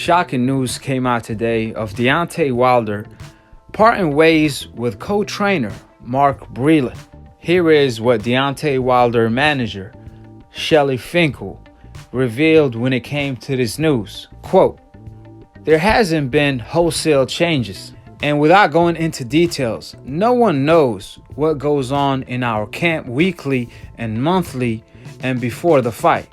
Shocking news came out today of Deontay Wilder parting ways with co-trainer Mark Breland. Here is what Deontay Wilder manager Shelly revealed when it came to this news. Quote, "There hasn't been wholesale changes, and without going into details, no one knows what goes on in our camp weekly and monthly and before the fight.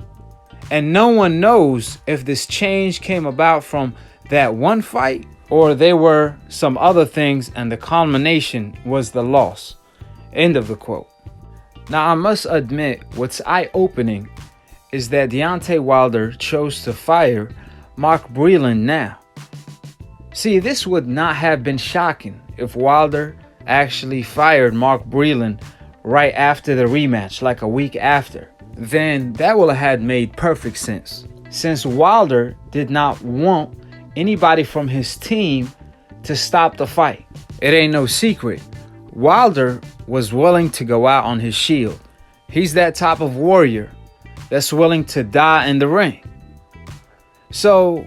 And no one knows if this change came about from that one fight or there were some other things and the culmination was the loss." End of the quote. Now, I must admit, what's eye-opening is that Deontay Wilder chose to fire Mark Breland now. See, this would not have been shocking if Wilder actually fired Mark Breland right after the rematch, like a week after. Then that would have made perfect sense, since Wilder did not want anybody from his team to stop the fight. It ain't no secret, Wilder was willing to go out on his shield. He's that type of warrior that's willing to die in the ring. So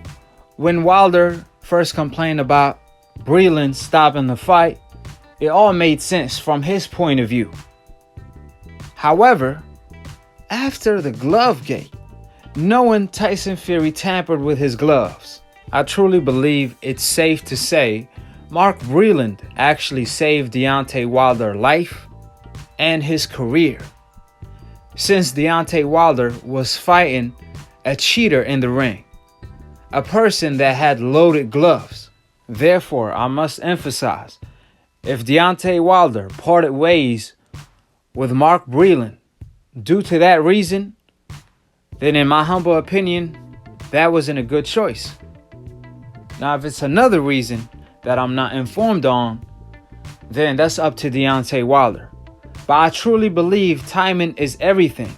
when Wilder first complained about Breland stopping the fight, it all made sense from his point of view. However, after the glove gate, knowing Tyson Fury tampered with his gloves, I truly believe it's safe to say Mark Breland actually saved Deontay Wilder's life and his career, since Deontay Wilder was fighting a cheater in the ring, a person that had loaded gloves. Therefore, I must emphasize, if Deontay Wilder parted ways with Mark Breland due to that reason, then in my humble opinion, that wasn't a good choice. Now, if it's another reason that I'm not informed on, then that's up to Deontay Wilder. But I truly believe timing is everything.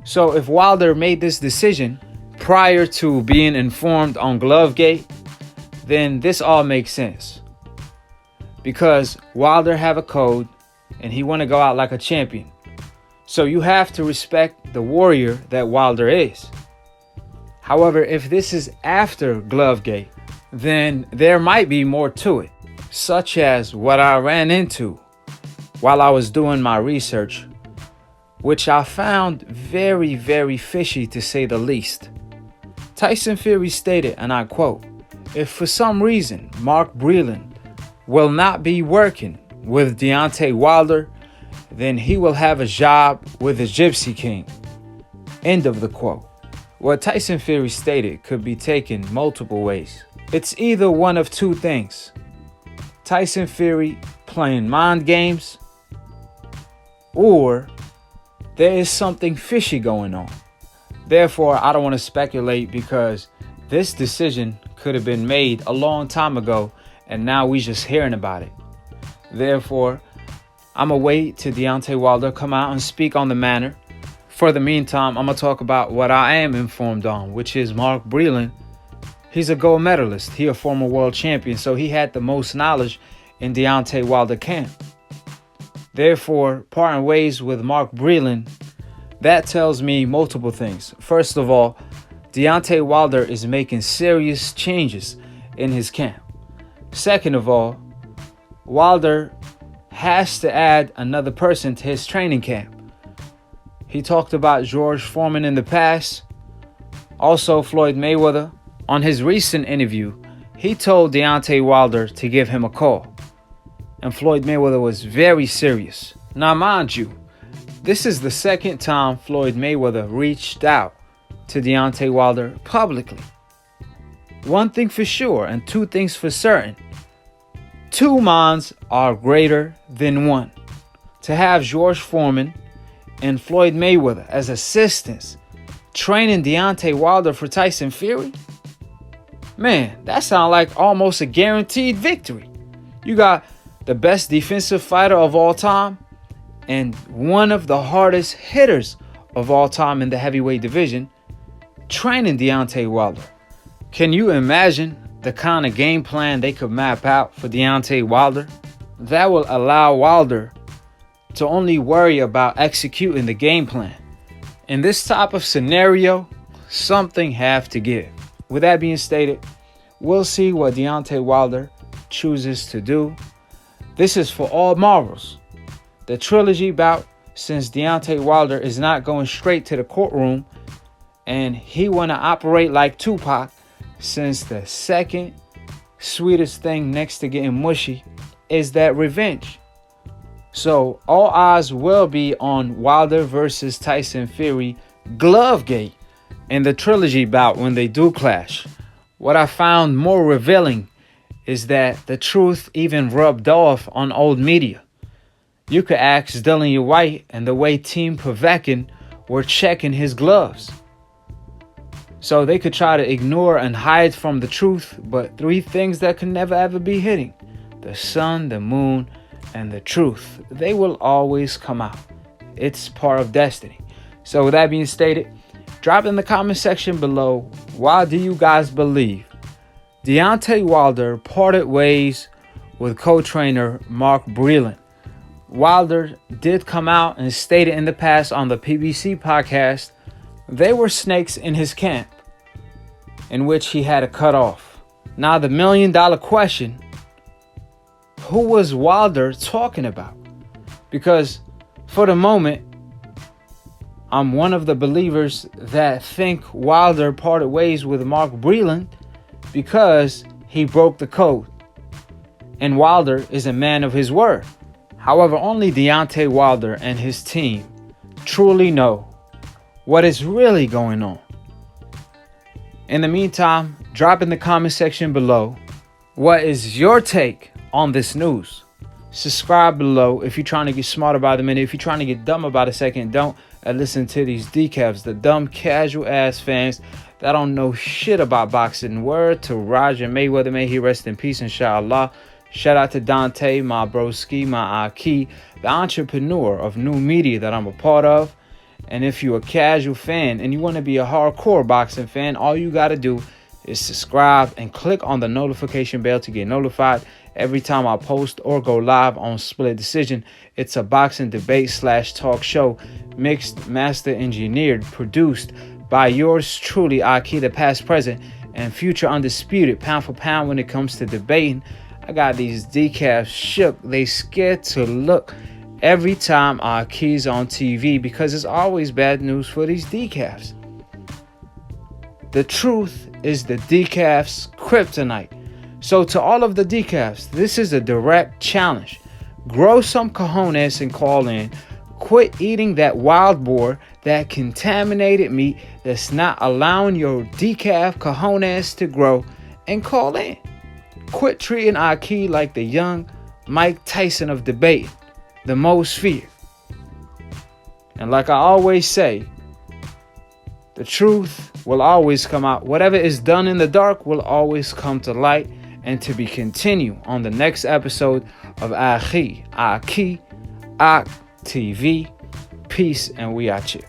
So if Wilder made this decision prior to being informed on Glovegate, then this all makes sense. Because Wilder have a code and he want to go out like a champion. So you have to respect the warrior that Wilder is. However, if this is after Glovegate, then there might be more to it, such as what I ran into while I was doing my research, which I found very, very fishy to say the least. Tyson Fury stated, and I quote, "If for some reason Mark Breland will not be working with Deontay Wilder, then he will have a job with the Gypsy King." End of the quote. What Tyson Fury stated could be taken multiple ways. It's either one of two things: Tyson Fury playing mind games, or there is something fishy going on. Therefore, I don't want to speculate, because this decision could have been made a long time ago and now we just hearing about it. Therefore, I'm going to wait till Deontay Wilder come out and speak on the matter. For the meantime, I'm going to talk about what I am informed on, which is Mark Breland. He's a gold medalist. He a former world champion, so he had the most knowledge in Deontay Wilder camp. Therefore, parting ways with Mark Breland, that tells me multiple things. First of all, Deontay Wilder is making serious changes in his camp. Second of all, Wilder has to add another person to his training camp. He talked about George Foreman in the past, also Floyd Mayweather. On his recent interview, he told Deontay Wilder to give him a call, and Floyd Mayweather was very serious. Now, mind you, this is the second time Floyd Mayweather reached out to Deontay Wilder publicly. One thing for sure, and two things for certain: two minds are greater than one. To have George Foreman and Floyd Mayweather as assistants training Deontay Wilder for Tyson Fury, man, that sounds like almost a guaranteed victory. You got the best defensive fighter of all time and one of the hardest hitters of all time in the heavyweight division training Deontay Wilder. Can you imagine the kind of game plan they could map out for Deontay Wilder? That will allow Wilder to only worry about executing the game plan. In this type of scenario, something have to give. with that being stated, we'll see what Deontay Wilder chooses to do. This is for all marbles. The trilogy bout, since Deontay Wilder is not going straight to the courtroom and he want to operate like Tupac, since the second sweetest thing next to getting mushy is that revenge. So all eyes will be on Wilder versus Tyson Fury Glovegate in the trilogy bout when they do clash. What I found more revealing is that the truth even rubbed off on old media. You could ask Dillian White and the way Team Povetkin were checking his gloves. So they could try to ignore and hide from the truth, but three things that can never ever be hidden: the sun, the moon, and the truth. They will always come out. It's part of destiny. So with that being stated, drop in the comment section below, why do you guys believe Deontay Wilder parted ways with co-trainer Mark Breland? Wilder did come out and stated in the past on the PBC podcast they were snakes in his camp, in which he had to cut off. Now the $1 million question: who was Wilder talking about? Because for the moment, I'm one of the believers that think Wilder parted ways with Mark Breland because he broke the code. And Wilder is a man of his word. However, only Deontay Wilder and his team truly know what is really going on. In the meantime, drop in the comment section below, what is your take on this news? Subscribe below if you're trying to get smart about a minute. If you're trying to get dumb about a second, don't listen to these decafs, the dumb casual ass fans that don't know shit about boxing. Word to Roger Mayweather, may he rest in peace, inshallah. Shout out to Dante, my broski, my Akhi, the entrepreneur of new media that I'm a part of. And if you're a casual fan and you want to be a hardcore boxing fan, all you got to do is subscribe and click on the notification bell to get notified every time I post or go live on Split Decision. It's a boxing debate / talk show, mixed, master engineered, produced by yours truly, Akhi, the past, present, and future undisputed, pound for pound when it comes to debating. I got these decafs shook. They scared to look every time Akhi's on TV because it's always bad news for these decafs. The truth is the decaf's kryptonite. So to all of the decafs, this is a direct challenge. Grow some cojones and call in. Quit eating that wild boar, that contaminated meat that's not allowing your decaf cojones to grow, and call in. Quit treating Akhi like the young Mike Tyson of debate, the most feared. And like I always say, the truth will always come out. Whatever is done in the dark will always come to light. And to be continued on the next episode of Akhi TV. Peace, and we out here.